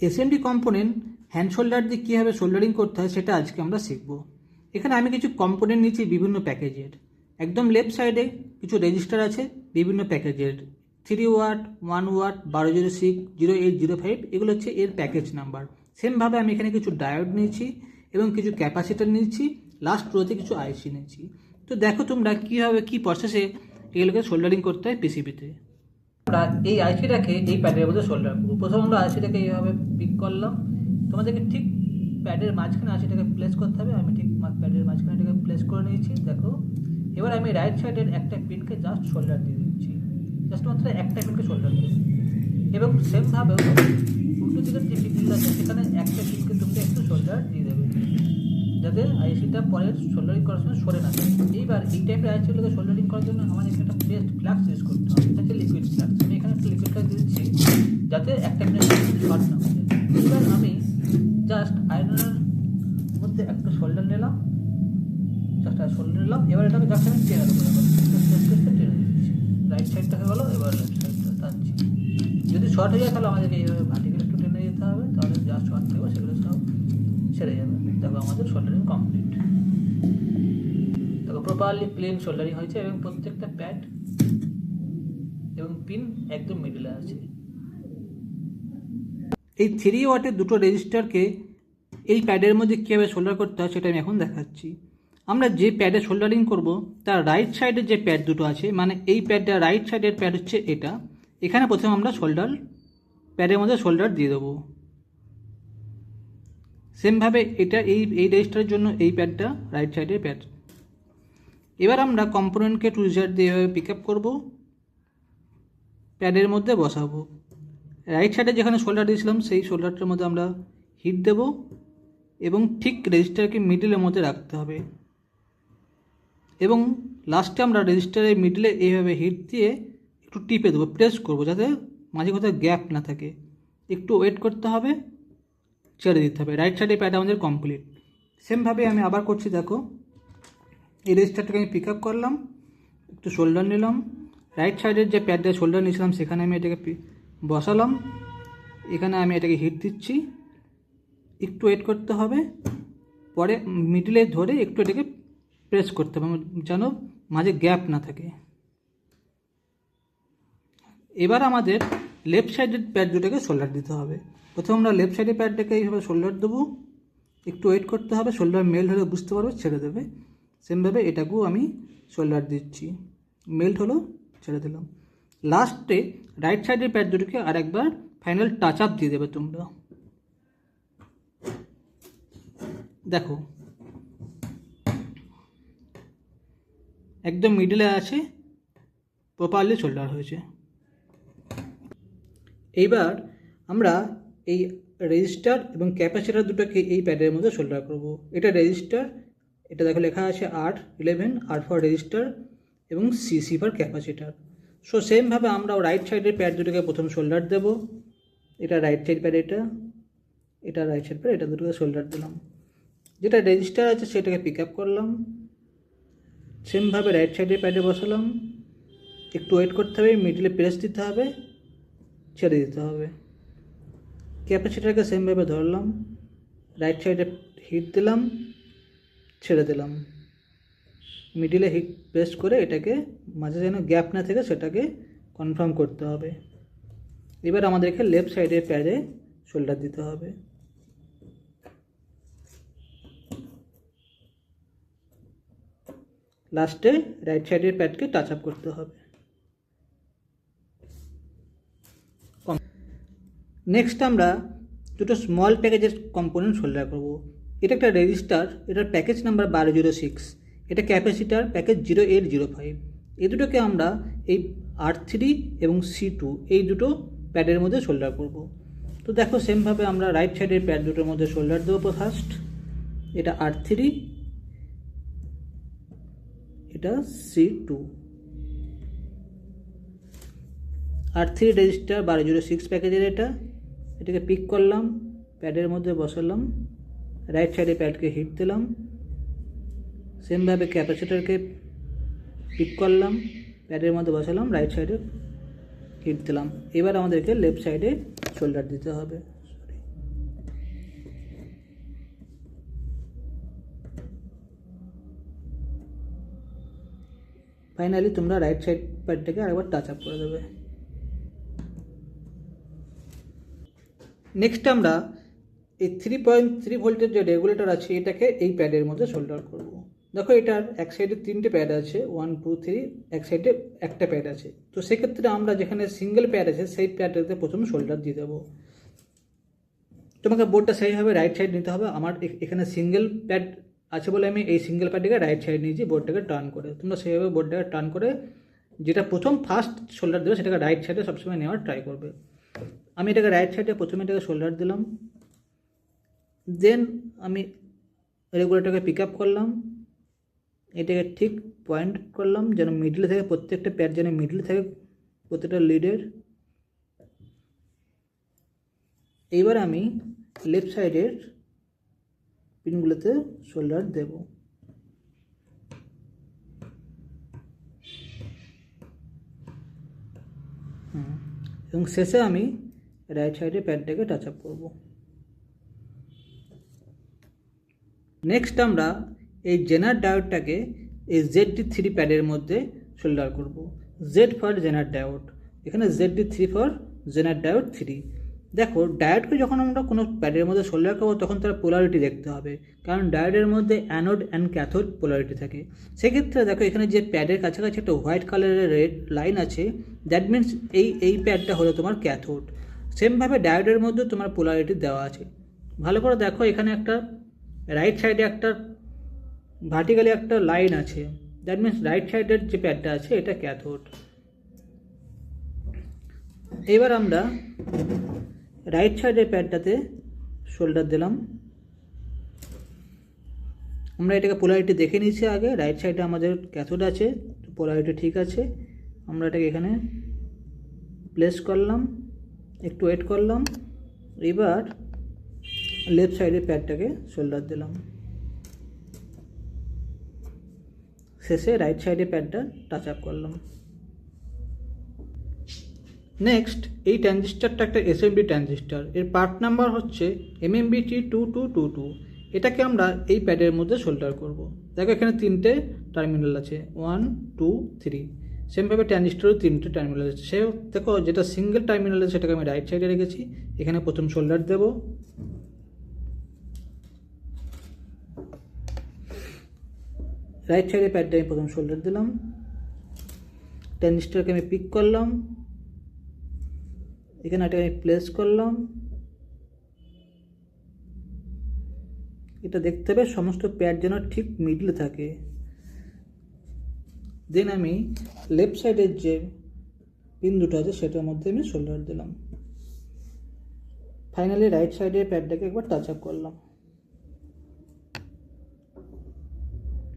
SMD component hand shoulder দিয়ে কীভাবে soldering করতে হয় সেটা আজকে আমরা শিখব। এখানে আমি কিছু কম্পোনেন্ট নিয়েছি বিভিন্ন প্যাকেজের। একদম লেফট সাইডে কিছু রেজিস্টার আছে বিভিন্ন প্যাকেজের, 3 ওয়াট, 1 ওয়াট, 1206, 0805, এগুলো হচ্ছে এর প্যাকেজ নাম্বার। সেমভাবে আমি এখানে কিছু ডায়োড নিয়েছি এবং কিছু ক্যাপাসিটার নিয়েছি, লাস্ট রোতে কিছু আইসি নিয়েছি। তো দেখো তোমরা কীভাবে কী প্রসেসে এগুলোকে শোল্ডারিং করতে হয় পিসিবিতে। আমরা এই আইসিটাকে এই প্যাডের মধ্যে শোল্ডার করবো। প্রথমে আমরা আইসিটাকে এইভাবে পিক করলাম। তোমাদেরকে ঠিক প্যাডের মাঝখানে আইসিটাকে প্লেস করতে হবে। আমি ঠিক প্যাডের মাঝখানে এটাকে প্লেস করে নিয়েছি। দেখো, এবার আমি রাইট সাইডের একটা পিনকে জাস্ট শোল্ডার দিয়ে দিচ্ছি, জাস্ট মাত্র একটা পিনকে শোল্ডার দিয়ে, এবং সেমভাবে উল্টো দিকের যে পিনগুলো আছে সেখানে একটা পিনকে তুমি একটু শোল্ডার দিয়ে দেবে, যাতে আইসিটা পরে শোল্ডারিং করার সময় সরে না যায়। এইবার এই টাইপের আইসিগুলোকে শোল্ডারিং করার জন্য আমাদের একটা পেস্ট ফ্লাক্স ইউজ করতে হবে। এটা হচ্ছে লিকুইড ফ্লাক্স। আমি এখানে একটা লিকুইড ফ্লাক্স দিচ্ছি যাতে একটা পিনের শর্ট না হয়ে যায়। এবার আমি জাস্ট আয়রনের মধ্যে একটা শোল্ডার নিলাম, এবার এটাকে জাস্ট আমি টেনে দেবো, টেনে দিচ্ছি। রাইট সাইডটা হয়ে গেলো, এবার লেফট সাইডটা টানছি। যদি শর্ট হয়ে যায় তাহলে আমাদেরকে এইভাবে ভার্টিক্যাল একটু টেনে দিতে হবে, তাহলে যা শর্ট থাকবে সেগুলো সব ছেড়ে যাবে। দেখো আমাদের শোল্ডারিং কমপ্লিট। দেখো প্রপারলি প্লেন শোল্ডারিং হয়েছে এবং প্রত্যেকটা প্যাড এবং পিন একদম মিডলে আছে। এই 3 ওয়াটের দুটো রেজিস্টারকে এই প্যাডের মধ্যে কীভাবে শোল্ডার করতে হয় সেটা আমি এখন দেখাচ্ছি। আমরা যে প্যাডে শোল্ডারিং করব তার রাইট সাইডে যে প্যাড দুটো আছে, মানে এই প্যাডটা রাইট সাইডের প্যাড হচ্ছে এটা। এখানে প্রথমে আমরা প্যাডের মধ্যে শোল্ডার দিয়ে দেবো। সেমভাবে এটা এই রেজিস্টারের জন্য এই প্যাডটা রাইট সাইডের প্যাড। এবার আমরা কম্পোনেন্টকে টুইজার দিয়ে এভাবে পিক আপ করবো, প্যাডের মধ্যে বসাবো। রাইট সাইডে যেখানে শোল্ডার দিয়েছিলাম সেই শোল্ডারটার মধ্যে আমরা হিট দেব এবং ঠিক রেজিস্টারকে মিডলের মধ্যে রাখতে হবে, এবং লাস্টে আমরা রেজিস্টারের মিডলে এইভাবে হিট দিয়ে একটু টিপে দেবো, প্রেস করবো যাতে মাঝে কোথাও গ্যাপ না থাকে। একটু ওয়েট করতে হবে, ছেড়ে দিতে হবে। রাইট সাইডে প্যাড আমাদের কমপ্লিট। সেমভাবে আমি আবার করছি। দেখো, এই রেজিস্টারটাকে আমি পিক আপ করলাম, একটু শোল্ডার নিলাম, রাইট সাইডের যে প্যাডটা শোল্ডার নিয়েছিলাম সেখানে আমি এটাকে বসালাম, এখানে আমি এটাকে হিট দিচ্ছি, একটু ওয়েট করতে হবে, পরে মিডলে ধরে একটু এটাকে প্রেস করতে হবে যেন মাঝে গ্যাপ না থাকে। এবার আমাদের লেফট সাইডের প্যাড দুটোকে শোল্ডার দিতে হবে। প্রথমে আমরা লেফট সাইডের প্যাডটাকে এইভাবে শোল্ডার দেবো, একটু ওয়েট করতে হবে, শোল্ডার মেল্ট হলে বুঝতে পারবো, ছেড়ে দেবে। সেমভাবে এটাকেও আমি শোল্ডার দিচ্ছি, মেল্ট হলো, ছেড়ে দিলাম। লাস্টে রাইট সাইডের প্যাড দুটোকে আরেকবার ফাইনাল টাচ আপ দিয়ে দেবে তোমরা। দেখো একদম মিডলে আছে, প্রপারলি শোল্ডার হয়েছে। এইবার আমরা এই রেজিস্টার এবং ক্যাপাসিটার দুটোকে এই প্যাডের মধ্যে শোল্ডার করব। এটা রেজিস্টার, এটা দেখো লেখা আছে R11, R ফর রেজিস্টার এবং CC ফর ক্যাপাসিটার। সো সেমভাবে আমরা রাইট সাইডের প্যাড দুটোকে প্রথম শোল্ডার দেব। এটা রাইট সাইড প্যাড, এটা রাইট সাইড প্যাড, এটা দুটোকে শোল্ডার দিলাম। যেটা রেজিস্টার আছে সেটাকে পিক আপ করলাম, সেমভাবে রাইট সাইডের প্যাডে বসালাম, একটু ওয়েট করতে হবে, মিডলে প্রেস দিতে হবে, ছেড়ে দিতে হবে। ক্যাপাসিটারকে সেমভাবে ধরলাম, রাইট সাইডে হিট দিলাম, ছেড়ে দিলাম, মিডিলে হিট প্রেস করে এটাকে মাঝে যেন গ্যাপ না থাকে সেটাকে কনফার্ম করতে হবে। এবার আমাদেরকে লেফট সাইডের প্যাডে শোল্ডার দিতে হবে। লাস্টে রাইট সাইডের প্যাডকে টাচ আপ করতে হবে। নেক্সট আমরা দুটো স্মল প্যাকেজের কম্পোনেন্ট শোল্ডার করব। এটা একটা রেজিস্টার, এটার প্যাকেজ নাম্বার 1206, এটা ক্যাপাসিটার প্যাকেজ 0805। এই দুটোকে আমরা এই R3 এবং C2 এই দুটো প্যাডের মধ্যে শোল্ডার করব। তো দেখো সেমভাবে আমরা রাইট সাইডের প্যাড দুটোর মধ্যে শোল্ডার দেবো। ফার্স্ট এটা R3, এটা C2। R3 রেজিস্টার 1206 প্যাকেজের এটাকে পিক করলাম, প্যাডের মধ্যে বসালাম, রাইট সাইডে প্যাডকে হিট দিলাম, সেমভাবে ক্যাপাসিটারকে পিক করলাম, প্যাডের মধ্যে বসালাম, রাইট সাইডে হিট দিলাম। এবার আমাদেরকে লেফট সাইডে শোল্ডার দিতে হবে। ফাইনালি তোমরা রাইট সাইড প্যাডটাকে আরেকবার টাচ আপ করে দেবে। নেক্সট আমরা এই 3.3 ভোল্টের যে রেগুলেটর আছে এটাকে এই প্যাডের মধ্যে সোল্ডার করব। দেখো এটার এক সাইডে 3টে প্যাড আছে, 1 2 3, এক সাইডে একটা প্যাড আছে। তো সেক্ষেত্রে আমরা যেখানে সিঙ্গেল প্যাড আছে সেই প্যাডটাতে প্রথম সোল্ডার দিয়ে দেবো। তোমাকে বোর্ডটা সেইভাবে রাইট সাইড নিতে হবে। আমার এখানে সিঙ্গেল প্যাড আছে বলে আমি এই সিঙ্গেল প্যাডটাকে রাইট সাইড নিয়েছি বোর্ডটাকে টার্ন করে। তোমরা সেইভাবে বোর্ডটাকে টার্ন করে যেটা প্রথম ফার্স্ট শোল্ডার দেবে সেটাকে রাইট সাইডে সবসময় নেওয়ার ট্রাই করবে। আমি এটাকে রাইট সাইডে প্রথমে এটাকে শোল্ডার দিলাম, দেন আমি রেগুলেটরকে পিক আপ করলাম, এটাকে ঠিক পয়েন্ট করলাম যেন মিডলে থাকে, প্রত্যেকটা প্যাড যেন মিডলে থাকে প্রত্যেকটা লিডের। এইবার আমি লেফট সাইডের পিনগুলোতে শোল্ডার দেব। এবং শেষে আমি রাইট সাইডে প্যাডটাকে টাচ আপ করব। নেক্সট আমরা এই জেনার ডায়োডটাকে এই ZD3 প্যাডের মধ্যে শোল্ডার করব। জেড ফর জেনার ডায়োড, এখানে ZD3 ফর জেনার ডায়োড 3। দেখো ডায়োডকে যখন আমরা কোনো প্যাডের মধ্যে শোল্ডার করবো তখন তার পোলারিটি দেখতে হবে, কারণ ডায়োডের মধ্যে অ্যানোড অ্যান্ড ক্যাথোড পোলারিটি থাকে। সেক্ষেত্রে দেখো এখানে যে প্যাডের কাছাকাছি একটা হোয়াইট কালারের রেড লাইন আছে, দ্যাট মিনস এই প্যাডটা হলো তোমার ক্যাথোড। সেমভাবে ডায়োডের মধ্যে তোমার পোলারিটি দেওয়া আছে। ভালো করে দেখো এখানে একটা রাইট সাইডে একটা ভার্টিক্যালি একটা লাইন আছে, দ্যাট মিনস রাইট সাইডের যে প্যাডটা আছে এটা ক্যাথোড। এবার আমরা রাইট সাইডের প্যাডটাতে শোল্ডার দিলাম। আমরা এটাকে পোলারিটি দেখে নিয়েছি আগে, রাইট সাইডে আমাদের ক্যাথোড আছে, পোলারিটি ঠিক আছে। আমরা এটাকে এখানে প্লেস করলাম, একটু ওয়েট করলাম। এবার লেফট সাইডের প্যাডটাকে শোল্ডার দিলাম, শেষে রাইট সাইডে প্যাডটা টাচ আপ করলাম। নেক্সট এই ট্রানজিস্টারটা একটা SMD ট্রানজিস্টার, এর পার্ট নাম্বার হচ্ছে MMBT2222। এটাকে আমরা এই প্যাডের মধ্যে শোল্ডার করব। দেখো এখানে 3টে টার্মিনাল আছে, 1 2 3। সেমভাবে ট্রানজিস্টারও 3টে টার্মিনাল আছে। সে দেখো যেটা সিঙ্গেল টার্মিনাল আছে সেটাকে আমি রাইট সাইডে রেখেছি, এখানে প্রথম শোল্ডার দেব। রাইট সাইডে প্যাডটা আমি প্রথম শোল্ডার দিলাম, ট্রানজিস্টারকে আমি পিক করলাম, এখানে এটা আমি প্লেস করলাম। এটা দেখতে হবে সমস্ত প্যাড যেন ঠিক মিডলে থাকে। দেন আমি লেফট সাইডের যে পিন দুটো আছে সেটার মধ্যে আমি শোল্ডার দিলাম। ফাইনালি রাইট সাইডের প্যাডটাকে একবার টাচ আপ করলাম।